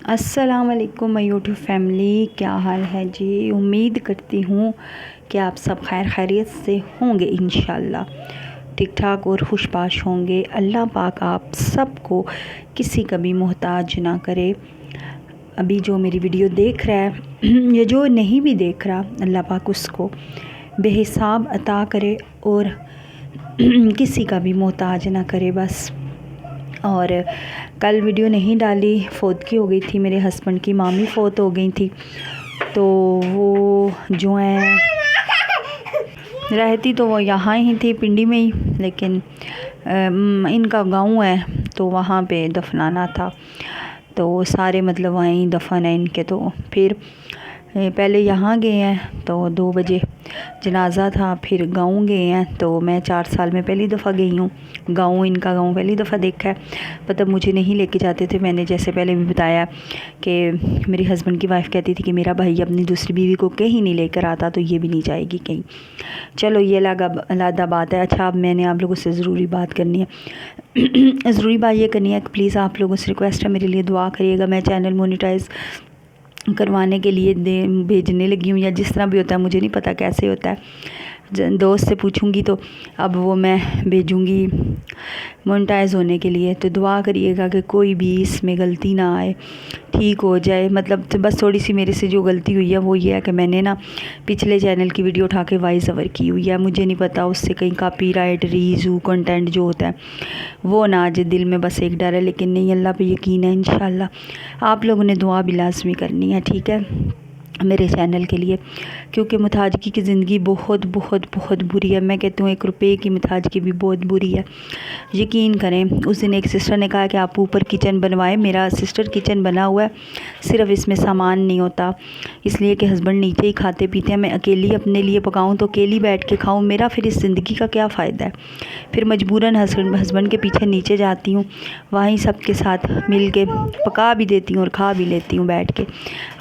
अस्सलाम वालेकुम my YouTube family, क्या हाल है जी। उम्मीद करती हूँ कि आप सब खैर खैरियत से होंगे, इंशाल्लाह ठीक ठाक और खुशबाश होंगे। अल्लाह पाक आप सबको किसी का भी मोहताज ना करे। अभी जो मेरी वीडियो देख रहा है या जो नहीं भी देख रहा, अल्लाह पाक उसको बेहिसाब अता करे और किसी का भी मोहताज ना करे बस। और कल वीडियो नहीं डाली, फौतगी हो गई थी, मेरे हस्बैंड की मामी फौत हो गई थी, तो वो जो है रहती तो वो यहाँ ही थी पिंडी में ही, लेकिन इनका गांव है तो वहाँ पे दफनाना था, तो सारे मतलब वहीं दफन है इनके। तो फिर पहले यहाँ गए हैं तो 2 बजे जनाज़ा था, फिर गाँव गए हैं। तो मैं 4 साल में पहली दफ़ा गई हूँ गाँव, इनका गाँव पहली दफ़ा देखा है। मतलब मुझे नहीं लेके जाते थे, मैंने जैसे पहले भी बताया कि मेरी हस्बैंड की वाइफ कहती थी कि मेरा भाई अपनी दूसरी बीवी को कहीं नहीं लेकर आता, तो ये भी नहीं जाएगी कहीं। चलो ये अलग बात है। अच्छा, अब मैंने आप लोगों से ज़रूरी बात करनी है ज़रूरी बात ये करनी है कि प्लीज़ आप लोगों से रिक्वेस्ट है, मेरे लिए दुआ करिएगा। मैं चैनल मोनेटाइज़ करवाने के लिए भेजने लगी हूँ, या जिस तरह भी होता है, मुझे नहीं पता कैसे होता है, दोस्त से पूछूंगी तो अब वो मैं भेजूंगी मोनेटाइज होने के लिए। तो दुआ करिएगा कि कोई भी इसमें गलती ना आए, ठीक हो जाए। मतलब तो बस थोड़ी सी मेरे से जो गलती हुई है वो ये है कि मैंने ना पिछले चैनल की वीडियो उठा के वॉइस ओवर की हुई है। मुझे नहीं पता उससे कहीं कॉपीराइट रीजू कंटेंट जो होता है वो ना आज दिल में बस एक डर है, लेकिन नहीं, अल्लाह पे यकीन है, इंशाल्लाह आप लोगों ने दुआ भी लाजमी करनी है, ठीक है, मेरे चैनल के लिए। क्योंकि मुताजगी की ज़िंदगी बहुत बहुत बहुत बुरी है। मैं कहती हूँ 1 रुपये की मुताजगी भी बहुत बुरी है, यकीन करें। उस दिन एक सिस्टर ने कहा कि आप ऊपर किचन बनवाएं, मेरा सिस्टर किचन बना हुआ है, सिर्फ इसमें सामान नहीं होता, इसलिए कि हस्बैंड नीचे ही खाते पीते हैं। मैं अकेली अपने लिए पकाऊँ तो अकेली बैठ के खाऊँ, मेरा फिर इस ज़िंदगी का क्या फ़ायदा है। फिर मजबूरन हस्बैंड के पीछे नीचे जाती हूँ, वहीं सबके साथ मिल के पका भी देती हूँ और खा भी लेती हूँ बैठ के।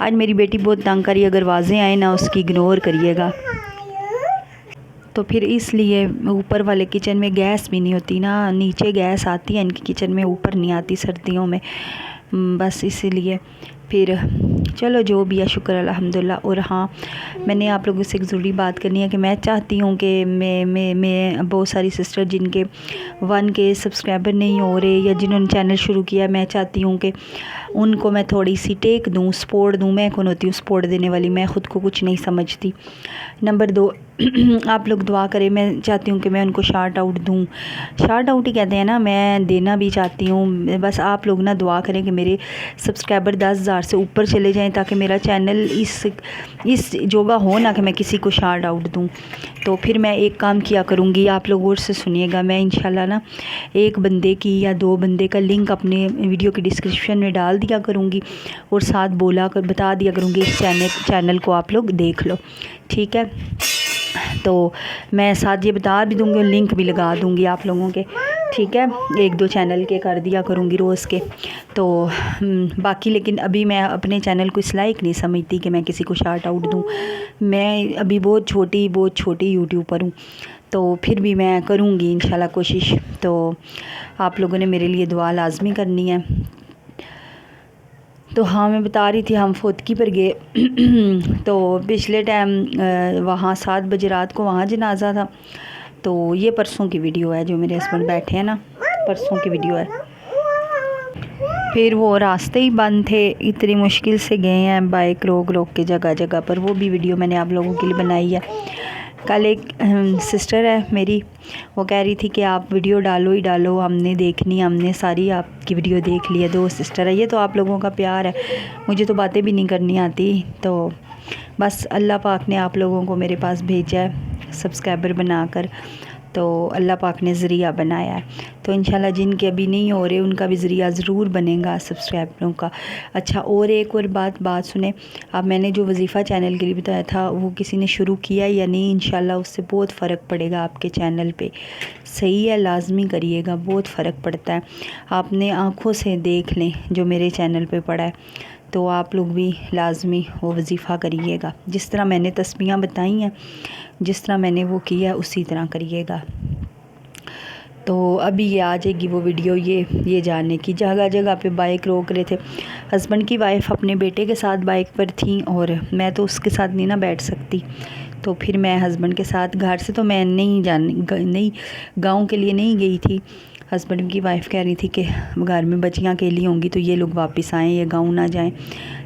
आज मेरी बेटी बहुत तंग करी, अगर वाजें आए ना उसकी इग्नोर करिएगा। तो फिर इसलिए ऊपर वाले किचन में गैस भी नहीं होती ना, नीचे गैस आती है इनकी किचन में, ऊपर नहीं आती सर्दियों में, बस इसीलिए। फिर चलो जो भी है, शुक्र अल्हम्दुलिल्लाह। और हाँ, मैंने आप लोगों से एक ज़रूरी बात करनी है कि मैं चाहती हूँ कि मैं बहुत सारी सिस्टर जिनके 1K सब्सक्राइबर नहीं हो रहे या जिन्होंने चैनल शुरू किया, मैं चाहती हूँ कि उनको मैं थोड़ी सी टेक दूँ, सपोर्ट दूँ। मैं कौन होती हूँ सपोर्ट देने वाली, मैं ख़ुद को कुछ नहीं समझती। नंबर 2, आप लोग दुआ करें। मैं चाहती हूँ कि मैं उनको शार्ट आउट दूँ, शार्ट आउट ही कहते हैं ना, मैं देना भी चाहती हूँ। बस आप लोग ना दुआ करें कि मेरे सब्सक्राइबर 10,000 से ऊपर चले जाएं, ताकि मेरा चैनल इस जोगा हो ना कि मैं किसी को शार्ट आउट दूँ। तो फिर मैं एक काम किया करूँगी, आप लोग और से सुनिएगा, मैं इंशाल्लाह ना एक बंदे की या 2 बंदे का लिंक अपने वीडियो की डिस्क्रिप्शन में डाल दिया करूँगी, और साथ बता दिया करूँगी इस चैनल को आप लोग देख लो, ठीक है। तो मैं साथ ये बता भी दूँगी और लिंक भी लगा दूँगी आप लोगों के, ठीक है। 1-2 चैनल के कर दिया करूँगी रोज़ के। तो बाकी लेकिन अभी मैं अपने चैनल को इस लायक नहीं समझती कि मैं किसी को शार्ट आउट दूँ। मैं अभी बहुत छोटी यूट्यूबर हूँ, तो फिर भी मैं करूँगी इंशाल्लाह कोशिश। तो आप लोगों ने मेरे लिए दुआ लाजमी करनी है। तो हाँ, मैं बता रही थी, हम फौतगी पर गए तो पिछले टाइम वहाँ 7 बजे रात को वहाँ जनाजा था। तो ये परसों की वीडियो है, जो मेरे हस्बैंड बैठे हैं ना, परसों की वीडियो है। फिर वो रास्ते ही बंद थे, इतनी मुश्किल से गए हैं बाइक रोक के जगह जगह पर, वो भी वीडियो मैंने आप लोगों के लिए बनाई है। कल एक सिस्टर है मेरी, वो कह रही थी कि आप वीडियो डालो ही डालो, हमने देखनी, हमने सारी आपकी वीडियो देख ली है। 2 सिस्टर है, ये तो आप लोगों का प्यार है, मुझे तो बातें भी नहीं करनी आती। तो बस अल्लाह पाक ने आप लोगों को मेरे पास भेजा है सब्सक्राइबर बनाकर, तो अल्लाह पाक ने ज़रिया बनाया है। तो इंशाल्लाह जिनके अभी नहीं हो रहे उनका भी ज़रिया ज़रूर बनेगा सब्सक्राइबरों का। अच्छा, और एक और बात सुने, अब मैंने जो वजीफ़ा चैनल के लिए बताया था वो किसी ने शुरू किया या नहीं, इंशाल्लाह उससे बहुत फ़र्क पड़ेगा आपके चैनल पे। सही है, लाजमी करिएगा, बहुत फ़र्क पड़ता है। आपने आँखों से देख लें जो मेरे चैनल पे पड़ा है, तो आप लोग भी लाजमी वो वजीफ़ा करिएगा। जिस तरह मैंने तस्बीहां बताई हैं, जिस तरह मैंने वो किया उसी तरह करिएगा। تو ابھی یہ آ جائے گی وہ ویڈیو یہ جاننے کی. جگہ جگہ پہ بائک روک رہے تھے. ہسبینڈ کی وائف اپنے بیٹے کے ساتھ بائک پر تھیں اور میں تو اس کے ساتھ نہیں نا بیٹھ سکتی, تو پھر میں ہسبینڈ کے ساتھ گھر سے تو میں نہیں گاؤں کے لیے نہیں گئی تھی. ہسبینڈ کی وائف کہہ رہی تھی کہ گھر میں بچیاں اکیلی ہوں گی تو یہ لوگ واپس آئیں, یہ گاؤں نہ جائیں.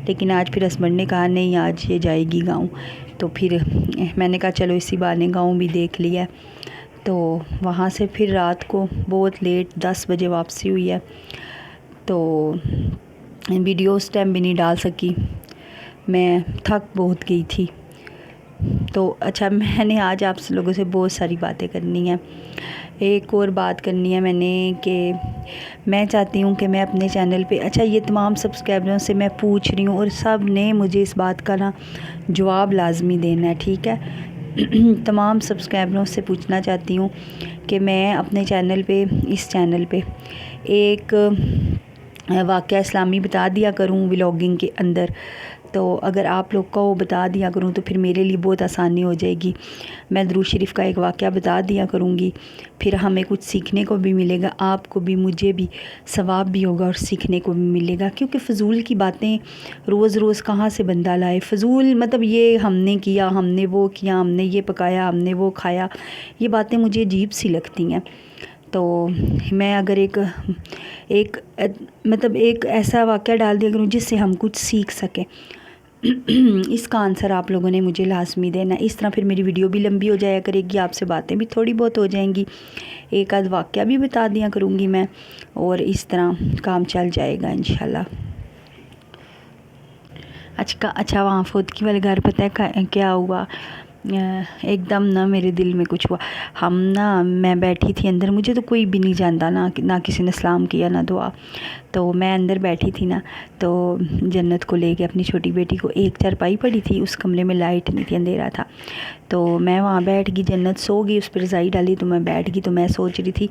لیکن آج پھر ہسبینڈ نے کہا نہیں آج یہ جائے گی گاؤں. تو پھر میں نے کہا چلو اسی بہانے گاؤں بھی دیکھ لیا. تو وہاں سے پھر رات کو بہت لیٹ 10 بجے واپسی ہوئی ہے. تو ویڈیو اس ٹائم بھی نہیں ڈال سکی, میں تھک بہت گئی تھی. تو اچھا میں نے آج آپ لوگوں سے بہت ساری باتیں کرنی ہیں. ایک اور بات کرنی ہے میں نے کہ میں چاہتی ہوں کہ میں اپنے چینل پہ, اچھا یہ تمام سبسکرائبروں سے میں پوچھ رہی ہوں اور سب نے مجھے اس بات کا نا جواب لازمی دینا ہے, ٹھیک ہے. تمام سبسکرائبروں سے پوچھنا چاہتی ہوں کہ میں اپنے چینل پہ, اس چینل پہ ایک واقعہ اسلامی بتا دیا کروں ولاگنگ کے اندر. تو اگر آپ لوگ کو بتا دیا کروں تو پھر میرے لیے بہت آسانی ہو جائے گی. میں درود شریف کا ایک واقعہ بتا دیا کروں گی, پھر ہمیں کچھ سیکھنے کو بھی ملے گا, آپ کو بھی مجھے بھی ثواب بھی ہوگا اور سیکھنے کو بھی ملے گا. کیونکہ فضول کی باتیں روز روز کہاں سے بندہ لائے. فضول مطلب یہ ہم نے کیا, ہم نے وہ کیا, ہم نے یہ پکایا, ہم نے وہ کھایا, یہ باتیں مجھے عجیب سی لگتی ہیں. تو میں اگر ایک مطلب ایک ایسا واقعہ ڈال دیا کروں جس سے ہم کچھ سیکھ سکیں, اس کا آنسر آپ لوگوں نے مجھے لازمی دینا. اس طرح پھر میری ویڈیو بھی لمبی ہو جایا کرے گی, آپ سے باتیں بھی تھوڑی بہت ہو جائیں گی, ایک آدھ واقعہ بھی بتا دیا کروں گی میں, اور اس طرح کام چل جائے گا انشاءاللہ. اچھا وہاں فوتکی والے گھر پتہ ہے کیا ہوا, ایک دم نا میرے دل میں کچھ ہوا. میں بیٹھی تھی اندر, مجھے تو کوئی بھی نہیں جانتا, نہ کسی نے سلام کیا نہ دعا. تو میں اندر بیٹھی تھی نا, تو جنت کو لے کے اپنی چھوٹی بیٹی کو, ایک چارپائی پڑی تھی, اس کمرے میں لائٹ نہیں تھی, اندھیرا تھا. تو میں وہاں بیٹھ گئی, جنت سو گئی, اس پہ رضائی ڈالی تو میں بیٹھ گئی. تو میں سوچ رہی تھی,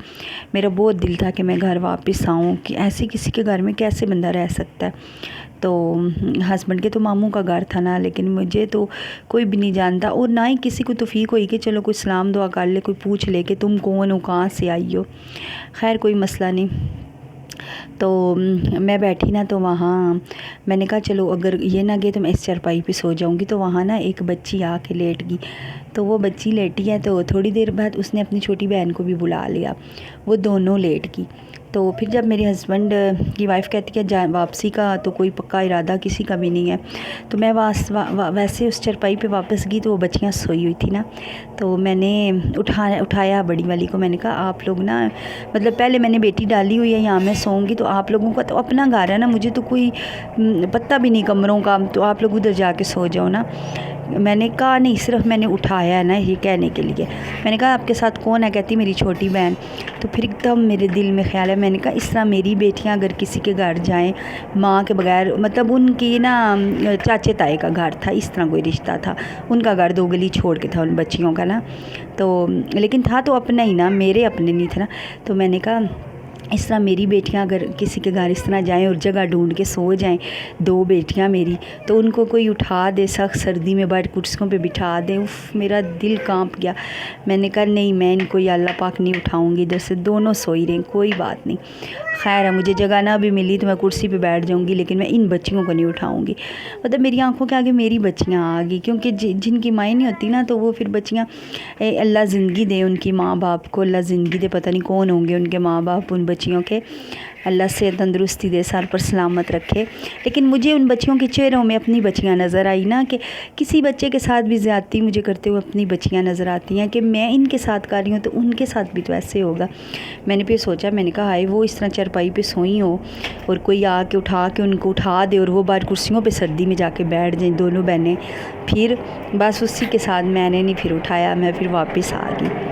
میرا بہت دل تھا کہ میں گھر واپس آؤں, کہ ایسے کسی کے گھر میں کیسے بندہ رہ سکتا ہے. تو ہسبینڈ کے تو ماموں کا گھر تھا نا, لیکن مجھے تو کوئی بھی نہیں جانتا, اور نہ ہی کسی کو توفیق ہوئی کہ چلو کوئی سلام دعا کر لے, کوئی پوچھ لے کہ تم کون ہو, کہاں سے آئی ہو. خیر کوئی مسئلہ نہیں. تو میں بیٹھی نا, تو وہاں میں نے کہا چلو اگر یہ نہ گئے تو میں اس چارپائی پہ سو جاؤں گی. تو وہاں نا ایک بچی آ کے لیٹ گئی. تو وہ بچی لیٹی ہے, تو تھوڑی دیر بعد اس نے اپنی چھوٹی بہن کو بھی بلا لیا, وہ دونوں لیٹ گئی. تو پھر جب میرے ہسبینڈ کی وائف کہتی ہے واپسی کا تو کوئی پکا ارادہ کسی کا بھی نہیں ہے, تو میں ویسے اس چارپائی پہ واپس گئی, تو وہ بچیاں سوئی ہوئی تھی نا. تو میں نے اٹھایا بڑی والی کو, میں نے کہا آپ لوگ نا, مطلب پہلے میں نے بیٹی ڈالی ہوئی ہے یہاں میں سوؤں گی, تو آپ لوگوں کا تو اپنا گھر ہے نا, مجھے تو کوئی پتہ بھی نہیں کمروں کا, تو آپ لوگ ادھر جا کے سو جاؤ نا. میں نے کہا نہیں, صرف میں نے اٹھایا ہے نا یہ کہنے کے لیے. میں نے کہا آپ کے ساتھ کون ہے, کہتی میری چھوٹی بہن. تو پھر ایک دم میرے دل میں خیال ہے, میں نے کہا اس طرح میری بیٹیاں اگر کسی کے گھر جائیں ماں کے بغیر, مطلب ان کی نا چاچے تائے کا گھر تھا, اس طرح کوئی رشتہ تھا, ان کا گھر 2 گلی چھوڑ کے تھا ان بچیوں کا نا. تو لیکن تھا تو اپنا ہی نا, میرے اپنے نہیں تھا نا. تو میں نے کہا اس طرح میری بیٹیاں اگر کسی کے گھر اس طرح جائیں اور جگہ ڈھونڈ کے سو جائیں, 2 بیٹیاں میری, تو ان کو کوئی اٹھا دے سخت سردی میں بیٹھ کرسیوں پہ بٹھا دے, میرا دل کانپ گیا. میں نے کہا نہیں, میں ان کو یا اللہ پاک نہیں اٹھاؤں گی, ادھر سے دونوں سوئی رہیں, کوئی بات نہیں. خیر ہے, مجھے جگہ نہ بھی ملی تو میں کرسی پہ بیٹھ جاؤں گی, لیکن میں ان بچیوں کو نہیں اٹھاؤں گی. مطلب میری آنکھوں کے آگے میری بچیاں آ گئی, کیونکہ جن کی مائیں نہیں ہوتی نا, تو وہ پھر بچیاں, اللہ زندگی دے ان کی ماں باپ کو, اللہ زندگی دے, پتہ نہیں کون ہوں گے ان کے ماں باپ ان بچیوں کے, اللہ سے تندرستی دے, سر پر سلامت رکھے. لیکن مجھے ان بچیوں کے چہروں میں اپنی بچیاں نظر آئی نا, کہ کسی بچے کے ساتھ بھی زیادتی مجھے کرتے ہوئے اپنی بچیاں نظر آتی ہیں, کہ میں ان کے ساتھ کر رہی ہوں تو ان کے ساتھ بھی تو ایسے ہوگا. میں نے پھر سوچا, میں نے کہا ہائے وہ اس طرح چارپائی پہ سوئی ہو اور کوئی آ کے اٹھا کے ان کو اٹھا دے, اور وہ باہر کرسیوں پہ سردی میں جا کے بیٹھ جائیں دونوں بہنیں. پھر بس اسی کے ساتھ میں نے نہیں پھر اٹھایا, میں پھر واپس آ گئی.